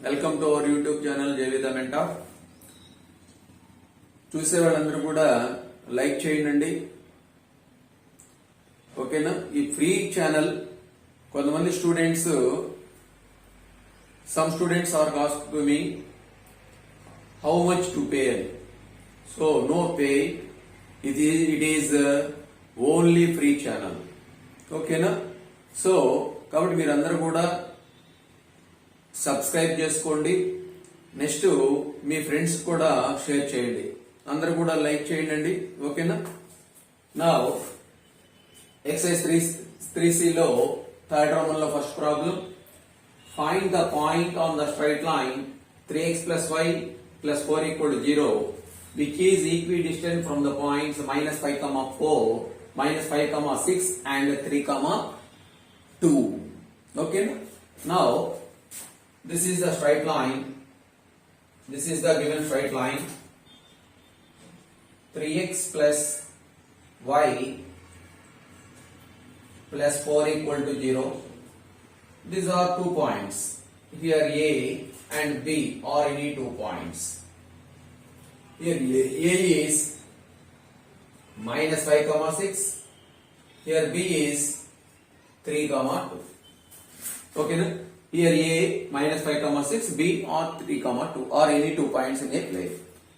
Welcome to our YouTube channel జేవిద mentor. చూసే వాళ్ళందరూ కూడా లైక్ చేయండి. ఓకేనా? ఈ ఫ్రీ ఛానల్ కొంతమంది students, some students are asked to me how much to pay అని. So no pay, it is only free channel. ఓకేనా? సో కాబట్టి మీరందరూ కూడా సబ్స్క్రైబ్ చేసుకోండి. నెక్స్ట్ మీ ఫ్రెండ్స్ కూడా షేర్ చేయండి. అందరూ కూడా లైక్ చేయండి. ఓకేనా? నా ఎక్సర్సైజ్ 3C లో థర్డ్ రోమన్ లో first problem, find the point on the straight line 3x plus y plus 4 equal to 0 which is equidistant from the points minus 5, 4, minus 5, 6 and 3, 2. Okay? Now this is the straight line. This is the given straight line. 3x plus y plus 4 equal to 0. These are 2 points. Here A and B are any 2 points. Here A is minus 5, 6. Here B is 3, 2. Okay, no? Here A minus 5, 6, B or 3, 2 or any 2 points in a plane.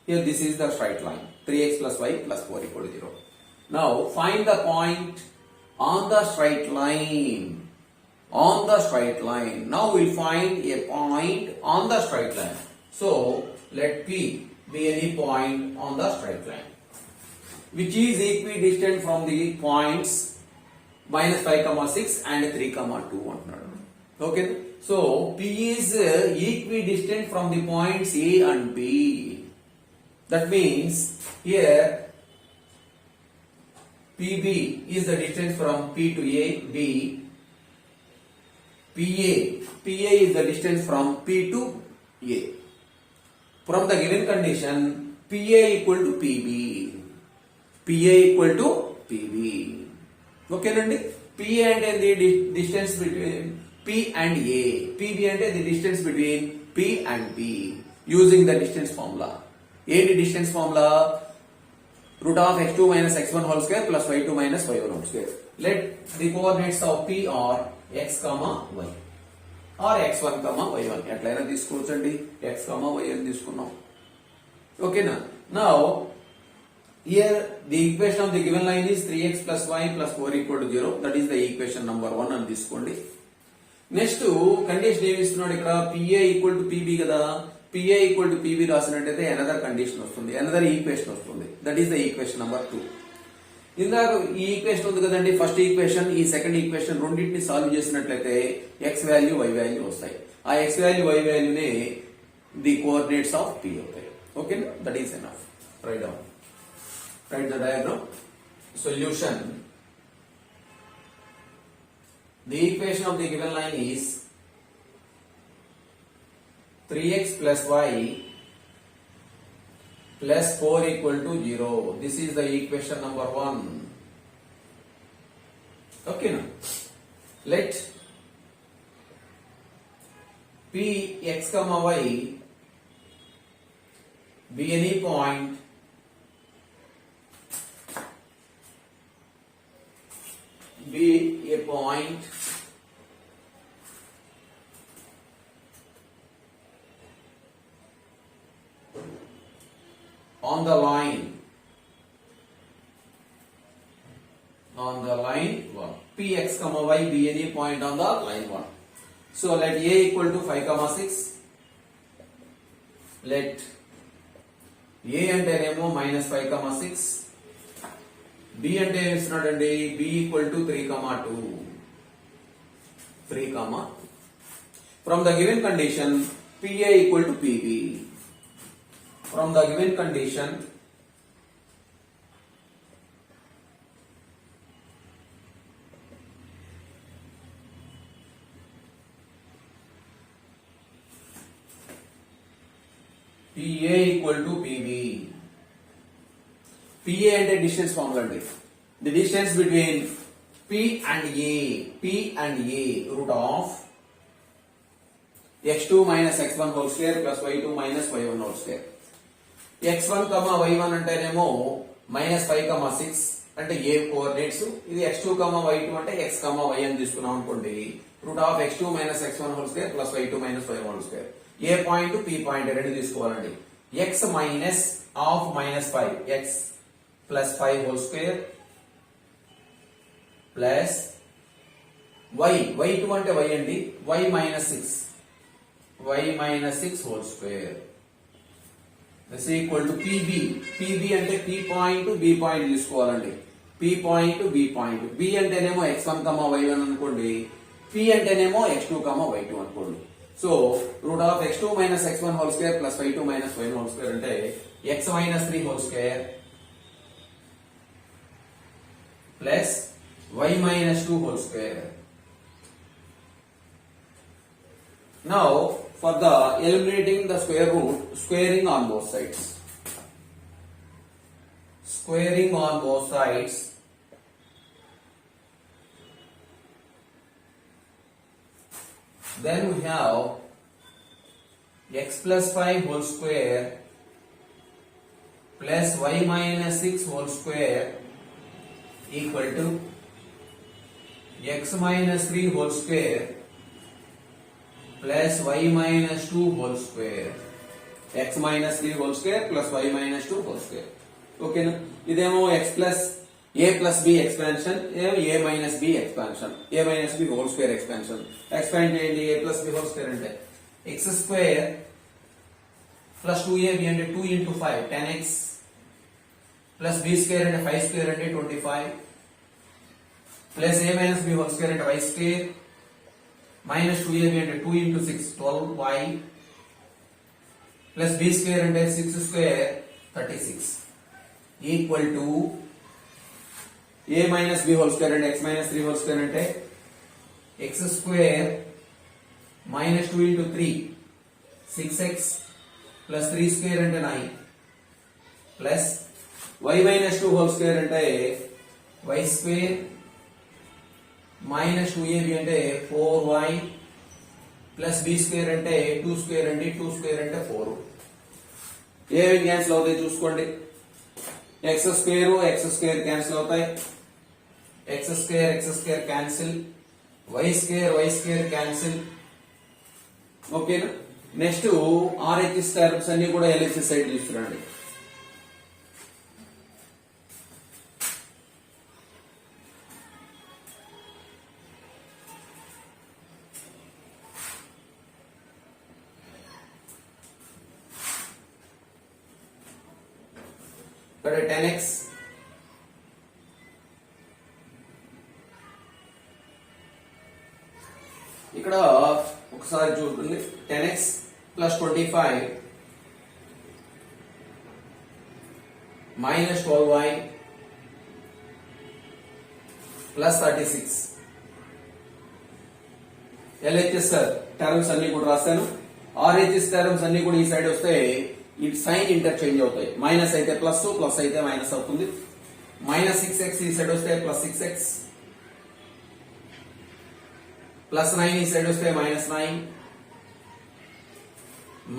Here this is the straight line, 3x plus y plus 4 equal to 0. Now find the point on the straight line. On the straight line. Now we'll find a point on the straight line. So let P be any point on the straight line which is equidistant from the points minus 5, 6 and 3, 2. Okay? So P is equidistant from the points A and B. That means here PB is the distance from P to A, B. PA is the distance from P to A. From the given condition, PA equal to PB. PA equal to PB. Okay, nandi? PA and the distance between P and A. PB and the distance between P and B. Using the distance formula. A the distance formula, root of x2 minus x1 whole square plus y2 minus y1 whole square. Let the coordinates of P are x, y or x1, y1. ఎట్లయినా తీసుకోవచ్చండి. x, y అని తీసుకున్నాం. ఓకేనా? Now here the equation of the given line is 3x plus y plus 4 equal to 0. That is the equation number 1 అని తీసుకోండి. Next condition ఏమి ఇస్తున్నాడు ఇక్కడ? PA ఈక్వల్ టు PB కదా. PA ఈక్వల్ టు PB రాసినట్టయితే అనదర్ కండిషన్ వస్తుంది, another equation వస్తుంది. That is the equation number 2. ఇందాక ఈ ఈక్వేషన్ ఉంది కదండి, ఫస్ట్ ఈక్వేషన్, ఈ సెకండ్ ఈక్వేషన్ రెండింటిని సాల్వ్ చేసినట్లయితే x వాల్యూ y వాల్యూ వస్తాయి. ఆ x వాల్యూ y వాల్యూనే ది కోఆర్డినేట్స్ ఆఫ్ P అవుతాయి. Okay, that is enough. Write down, write the diagram. Solution. The equation of the given line is 3x plus y plus 4 equal to 0. This is the equation number 1. Okay, now let P x comma y be any point on the line 1. Px comma y be any point on the line 1. So let A equal to 5, 6. Let A and nemo minus 5, 6. B and is not and B equal to 3, 2. 3, 2. From the given condition, PA equal to PB. From the given condition, PA equal to PB. PA and a distance formula. The distance between P and A, root of x2 minus x1 whole square plus y2 minus y1 whole square. x1 y1 అంటేనేమో -5 6 అంటే A coordinates, ఇది x2 y2 అంటే x y అని తీసుకున్నాం అనుకోండి. Root of x2 minus x1 whole square plus y2 minus y1 whole square. A point p point రెండు తీసుకోవాలండి. x minus of -5 x plus 5 whole square plus y2 అంటే y అండి, y minus 6 whole square is equal to pb అంటే p point b point తీసుకోవాలండి. p point b point, b అంటేనేమో x1 y1 అనుకోండి, p అంటేనేమో x2 y2 అనుకోండి. So root of x2 minus x1 whole square plus y2 minus y1 whole square అంటే x minus 3 whole square plus y minus 2 whole square. Now for the eliminating the square root, squaring on both sides. Squaring on both sides. Then we have x plus 5 whole square plus y minus 6 whole square equal to x minus 3 whole square plus y minus 2 whole square. x minus 3 whole square plus y minus 2 whole square. Okay na? ఇదేమో x plus a plus b expansion, a minus b expansion, a minus b whole square expansion. Expand చేయండి, a plus b whole square అంటే x square plus 2ab అంటే 2 into 5 10x plus b square అంటే 5 square అంటే 25 plus a minus b whole square అంటే y square minus 2ab అంటే 2 into 6 12y plus b square అంటే 6 square 36 equal to a minus b whole square అంటే x minus 3 whole square అంటే x square minus 2 into 3 6x plus 3 square అంటే 9 plus y minus 2 whole square అంటే y square minus 2ab అంటే 4y plus b square అంటే 2 square అంటే 2 square అంటే 4. ఏవి cancel అవుతాయి చూసుకోండి. x square క్యాన్సిల్ అవుతాయి, x square cancel, y square cancel. ఓకేనా? నెక్స్ట్ RHS టర్మ్స్ అన్ని కూడా LHS సైడ్ తీసుకురండి. ఇక్కడ 10x ఇక్కడ ఒకసారి చూడండి, 10x plus 25 minus 12y plus 36. LHS terms అన్ని కూడా రాశాను. RHS టర్మ్స్ అన్ని కూడా ఈ సైడ్ వస్తే ఈ సైన్ ఇంటర్చేంజ్ అవుతాయి. మైనస్ అయితే ప్లస్, ప్లస్ అయితే మైనస్ అవుతుంది. minus 6x ఈ సైడ్ వస్తే plus 6x, plus 9 ఈ సైడ్ వస్తే minus 9,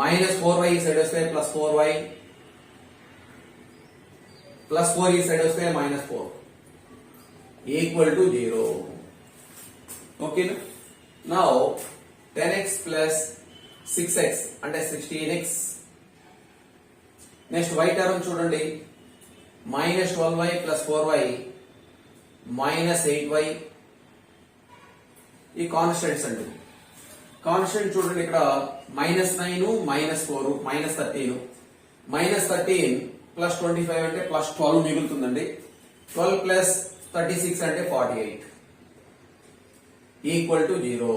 minus 4y ఈ సైడ్ వస్తే plus 4y, plus 4 ఈ సైడ్ వస్తే minus 4 equal to 0. Okay na? Now 10x plus 6x అంటే 16x. నెక్స్ట్ y టర్మ్ చూడండి, minus 12y plus 4y minus 8y. ఈ constants అండి. కాన్స్టెంట్ చూడండి, ఇక్కడ -9 -4 -13, -13 plus 25 అంటే plus 12 మిగులుతుందండి. 12 plus 36 అంటే 48 ఈక్వల్ టు 0.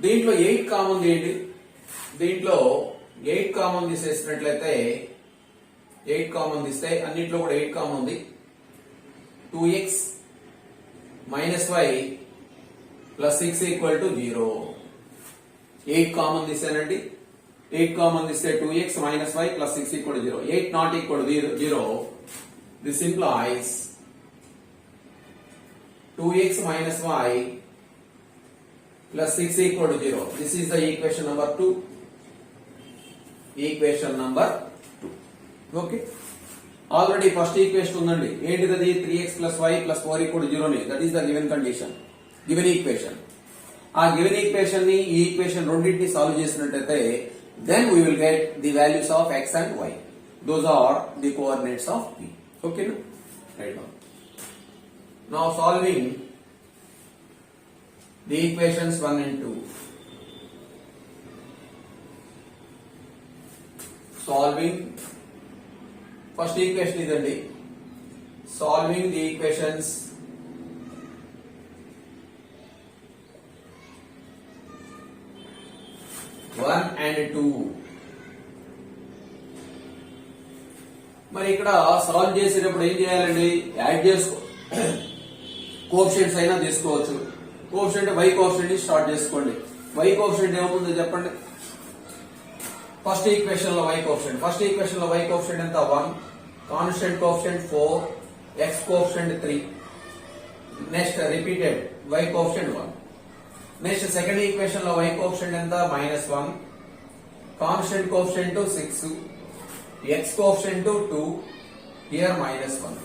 దీంట్లో 8 కామన్ తీయండి. దీంట్లో 8 కామన్ తీసేసినట్లయితే 8 కామన్ తీస్తే అన్నింటిలో కూడా 8 కామన్ ఉంది. 2x minus y plus 6 equal to 0. 8 common తీసానండి. 8 common తీస్తే 2x minus y plus 6 equal to 0. 8 not equal to 0. This implies 2x minus y plus 6 equal to 0. This is the equation number 2. Equation number 2. Okay. Already first equation ఉందండి ఏంటిది 3x plus y plus 4 equal to 0 ని that is the given condition, given equation. ఆ given equation ని ఈ equation రెండింటిని solve చేసినట్లయితే then we will get the values of x and y. Those are the coordinates of p. Okay, no? Right now. Now solving the equations 1 and 2. Solving first equation idandi. Solving the equations 1 and 2. మరి ఇక్కడ solve చేసేటప్పుడు ఏం చేయాలండి? Add చేసుకో coefficients అయినా తీసుకోవచ్చు. Coefficient y coefficient ని start చేసుకోండి. y కోఎఫిషియెంట్ ఏమవుతుందో చెప్పండి. ఫస్ట్ ఈక్వేషన్ లో y కోఎఫిషియెంట్, ఫస్ట్ ఈక్వేషన్ లో y కోఎఫిషియెంట్ ఎంత 1, constant coefficient 4, x coefficient 3. Next repeated y coefficient 1. Next second equation లో y కోఎఫిషియెంట్ ఎంత -1, constant coefficient 6, x coefficient 2, here -1.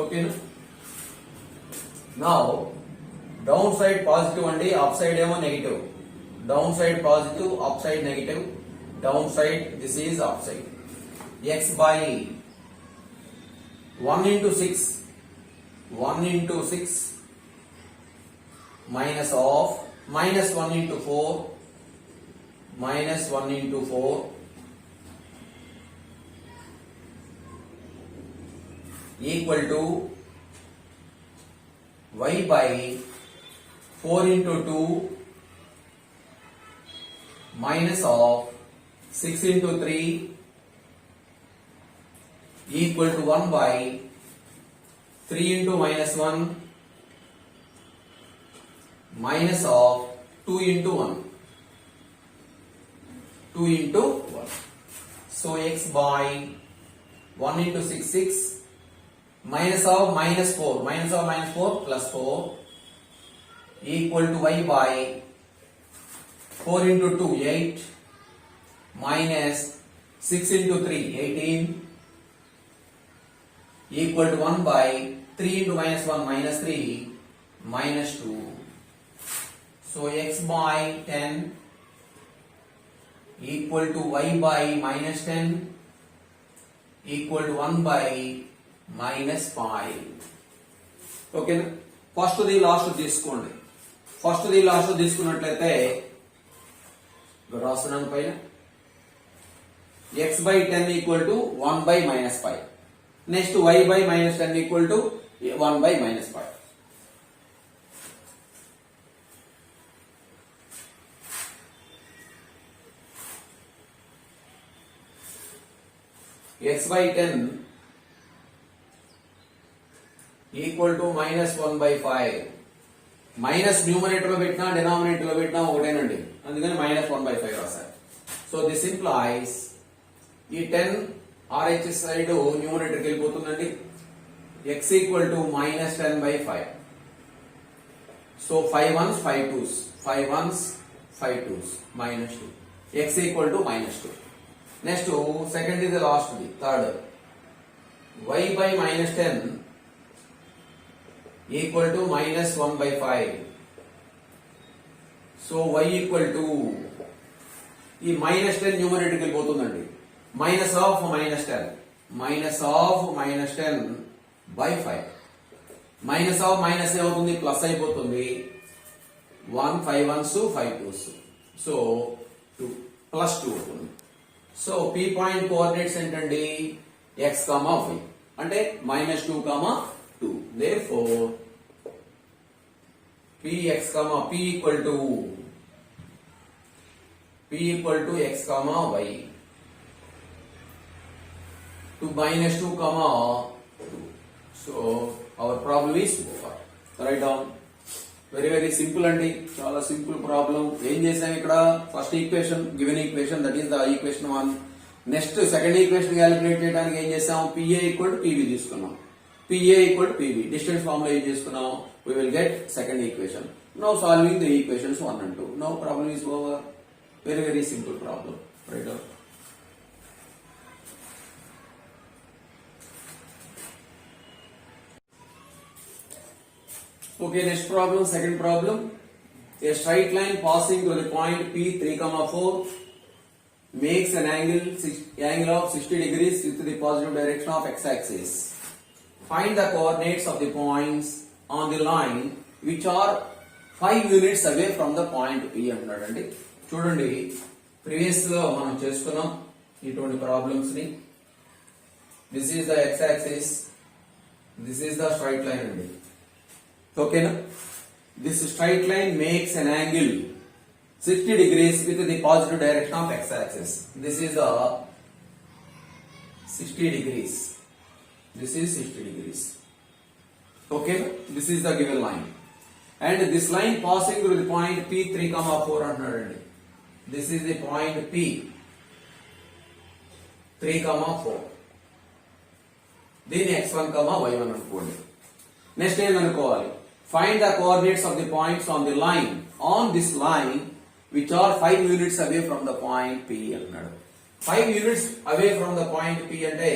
Okay. Now downside positive andi, upside emo negative. Downside positive, upside negative. Downside, this is upside. X by 1 into 6, 1 into 6 minus of minus 1 into 4, minus 1 into 4 equal to y by 4 into 2 minus of 6 into 3 equal to 1 by 3 into minus 1 minus of 2 into 1. 2 into 1. So x by 1 into 6, 6 minus of minus 4, minus of minus 4 plus 4 equal to y by 4 into 2, 8 minus 6 into 3, 18 equal to 1 by 3 into minus 1, minus 3 minus 2. So x by 10 equal to y by minus 10 equal to 1 by minus 5. Okay, first the last తీసుకోండి. First the last తీసుకున్నట్లయితే రాస్తున్నాను పైన x by 10 equal to 1 by minus 5. Next y by minus 10 equal to 1 by minus 5. x by 10 equal to minus 1 by 5. Minus numerator లో పెట్టినా denominator లో పెట్టినా ఒకటేనండి, అందుకని మైనస్ 1 by 5 రాశారు. సో దిస్ ఇంప్లాయిస్ ఈ 10 RHS సైడ్ న్యూమరేటర్ కి వెళ్ళిపోతుందండి. x equal to minus 10 by 5. So 5 1s 5 2s, 5 1s 5 2s minus 2. x equal to minus 2. Next second ఇది లాస్ట్ the third y by minus 10 equal to minus 1 by 5. So y equal to ఈ minus 10 numerator కి వెళ్ళిపోతుందండి. Minus of minus 10, minus of minus 10 by 5. Minus of minus ఏమవుతుంది, plus అయిపోతుంది. 1 5 1s 5 2s, so 2 plus 2 అవుతుంది. So p point coordinates ఏంటండి, x, y అంటే minus 2, 2. Therefore px, p equal to x, y to minus 2, 2. So Our problem is over. Write down. Very simple అండి, చాలా simple problem. ఏం చేసాం ఇక్కడ? First equation, given equation, that is the equation 1. Next second equation calculate చేయడానికి ఏం చేసాం? PA equal to PB తీసుకున్నాం. PA equal to PB distance form లో ఏం చేసుకున్నాం? We will get second equation. Now solving the equations 1 and 2. Now problem is over. Very simple problem. Write down. Okay, next problem, second problem. A straight line passing through the point P 3,4 makes an angle of 60 degrees with the positive direction of x-axis. Find the coordinates of the points on the line which are 5 units away from the point P అంటున్నాడండి. చూడండి, previous లో మనం చేసుకున్నాం ఇటువంటి problems ని. This is the x-axis, this is the straight line అండి. ఓకేనా? This straight line makes an angle 60 degrees with the positive direction of x-axis. This is the 60 degrees. This is 60 degrees. Okay, this is the given line. And this line passing through the point P 3,4 అంటున్నాడండి. This is the point P 3,4. దీన్ని x1, y1 అనుకోండి. Next ఏమనుకోవాలి? Find the coordinates of the points on the line, on this line, which are 5 units away from the point P అన్నాడు. 5 units away from the point P అంటే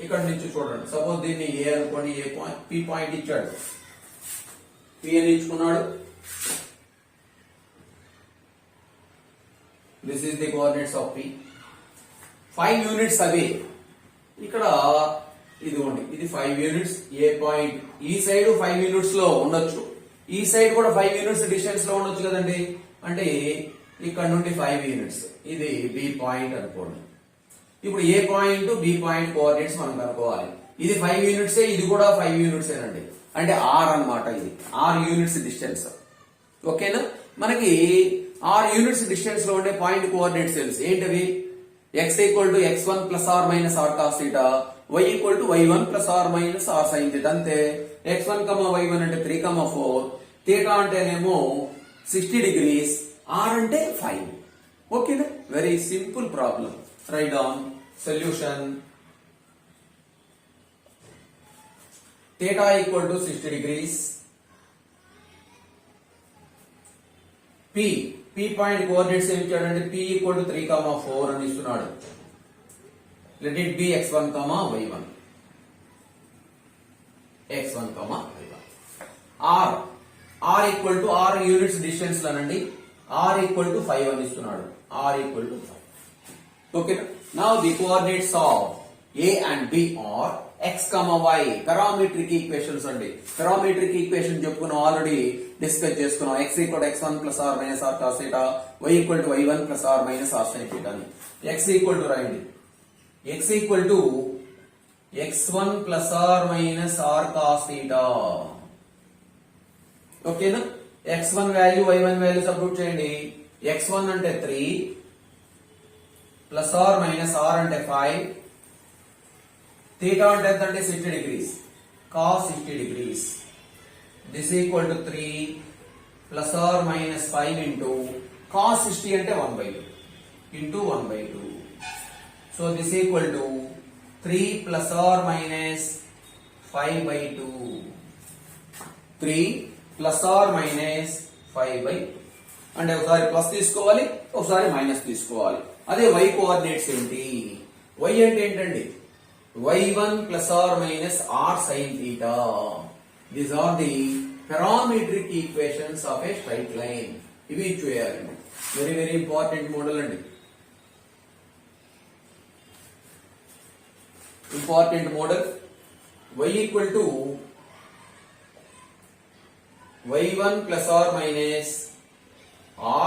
ఇక్కడ నుంచి చూడండి. Suppose దీన్ని A అనుకోండి, ఏ point P point ఇచ్చాడు, P అని ఇచ్చుకున్నాడు. This is the coordinates of P. 5 units away. ఇక్కడ ఇదిగోండి, ఇది 5 యూనిట్స్. ఏ పాయింట్ ఈ సైడ్ 5 యూనిట్స్ లో ఉండొచ్చు, ఈ సైడ్ కూడా 5 యూనిట్స్ డిస్టెన్స్ లో ఉండొచ్చు కదండి. అంటే ఇక్కడ నుండి 5 యూనిట్స్, ఇది బి పాయింట్ అనుకోండి. ఇప్పుడు ఏ పాయింట్ బి పాయింట్ కోఆర్డినేట్స్ మనం కనుక్కోవాలి. ఇది 5 యూనిట్స్, ఇది కూడా 5 యూనిట్స్ ఏనండి. అంటే R అన్నమాట, ఇది R యూనిట్స్ డిస్టెన్స్. ఓకేనా? మనకి R యూనిట్స్ డిస్టెన్స్ లో ఉండే పాయింట్ కోఆర్డినేట్స్ తెలుసు. ఏంటవి? x equal to x1 plus are minus are cos theta, y equal to y1 plus are minus are sine theta. అంతే. x1, y1 అంటే 3,4, థీటా అంటేనేమో 60 degrees, r అంటే 5. ఓకేనా? Very simple problem. Right down solution. Theta equal to 60 degrees. P point coordinates ఏమి ఇచ్చాడంటే P equal to 3,4 అని ఇస్తున్నాడు. Let it be x1, y1. x1, y1. R equal to R units distance లోనండి. R equal to 5 అని ఇస్తున్నాడు. R equal to 5. ఓకేనా? Now the coordinates of A and B are x, y. Parametric equations అండి. Parametric equation చెప్పుకున్నాం, already discuss చేసుకున్నాం. x equal x1 plus are minus are cos theta, y equal to y1 plus are minus are sine theta అని. x equal to రాయండి. x equal to x1 plus are minus are cos theta. ఓకేనా? x1 value y1 value substitute చేయండి. x1 అంటే 3 plus are minus are అంటే 5, theta అంటే ఎంత అంటే 60 degrees, cos 60 degrees. This equal to 3 plus or minus 5 into cos 60 అంటే 1/2 into 1/2. So this equal to 3 plus or minus 5/2. 3 plus or minus 5/2. అంటే ఒకసారి plus తీసుకోవాలి, ఒకసారి మైనస్ తీసుకోవాలి. అదే y కోఆర్డినేట్స్ ఏంటి? y అంటే ఏంటండి? y1 plus or minus r sin theta. These are the parametric equations of a straight line. ఇవి చేయాలండి. వెరీ ఇంపార్టెంట్ మోడల్ అండి. Important model. y equal to y1 plus or minus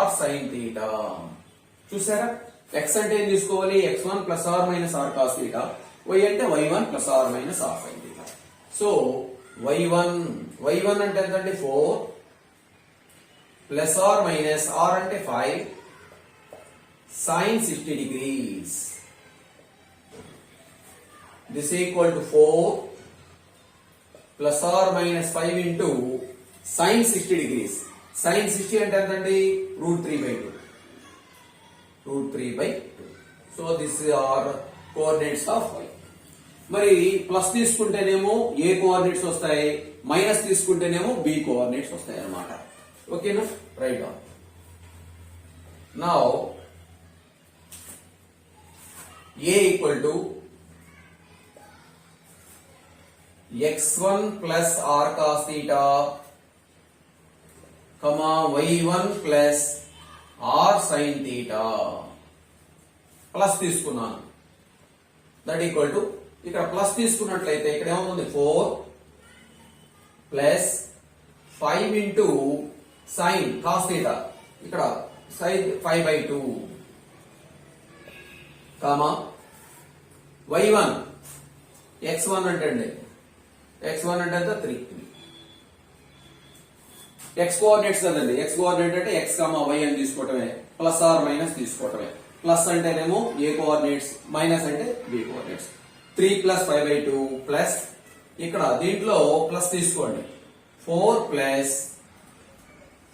r sin theta. చూసారా? x అంటే ఏం తీసుకోవాలి? x1 plus or minus r cos theta. y అంటే y1 plus or minus r sin theta. So y1 అంటే ఎంతంటే 4 plus or minus r అంటే 5 sin 60 degrees. This equal to 4 plus are minus 5 into sine 60 degrees. Sine 60 అంటే ఎంతండి? √3/2. √3/2. So this are coordinates of y. మరి plus తీసుకుంటేనేమో A coordinates వస్తాయి, minus తీసుకుంటేనేమో B coordinates వస్తాయి అన్నమాట. ఓకేనా? Right on. Now a equal to x1 plus r cos theta, comma y1 plus r sin theta. Plus తీసుకున్నాను. దట్ ఈక్వల్ టు ఇక్కడ plus తీసుకున్నట్లయితే ఇక్కడ ఏమవుతుంది? 4 plus 5 into sine cos theta, ఇక్కడ సైన్ 5/2, కామా y1 x1 అంటే x1 అంటే ఎంత? 3. x coordinates కదండి. x కోఆర్డినేట్ అంటే x, y అని తీసుకోవటమే, ప్లస్ ఆర్ మైనస్ తీసుకోవటమే. ప్లస్ అంటేనేమో ఏ కోఆర్డినేట్స్, మైనస్ అంటే బి కోఆర్డినేట్స్. 3 ప్లస్ 5/2 ప్లస్ ఇక్కడ దీంట్లో ప్లస్ తీసుకోండి, 4 ప్లస్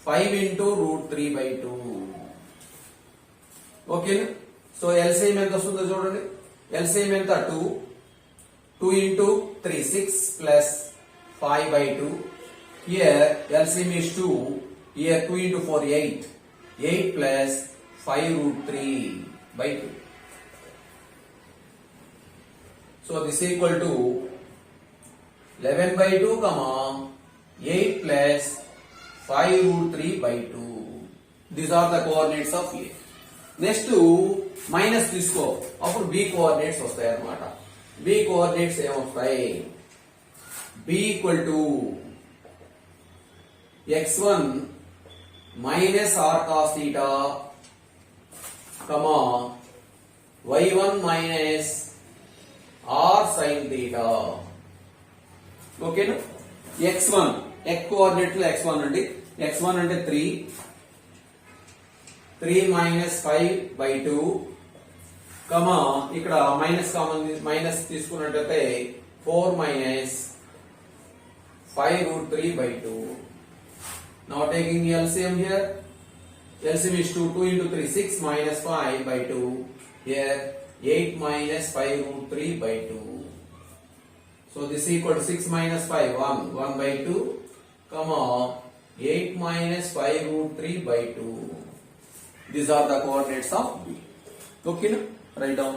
5 ఇంటూ √3/2. ఓకేనా? సో ఎల్సిఎం ఎంత వస్తుందో చూడండి. ఎల్సిఎం ఎంత? 2 into 3, 6 plus 5/2. Here LCM is 2. Here 2 into 4, 8. 8 plus 5√3/2. So this is equal to 11/2, 8 plus 5√3/2. These are the coordinates of A. Next minus తీసుకో, అప్పుడు B కోఆర్డినేట్స్ వస్తాయి అన్నమాట. B కోఆర్డినేట్స్ ఏమొస్తాయి? B equal to x1 minus r cos theta, comma y1 minus r sin theta. ఓకేనా? x1 x coordinate లో x1 అండి. x1 అంటే 3 minus 5/2, కమా ఇక్కడ మైనస్ కామన్, మైనస్ తీసుకున్నట్టయితే 4 minus 5√3/2. Now taking LCM here, LCM is 2 into 3, 6 minus 5/2. Here 8 minus 5√3/2. So this is equal to 6 minus 5, 1/2, comma 8 minus 5√3/2. These are the coordinates of B. Okay, write down.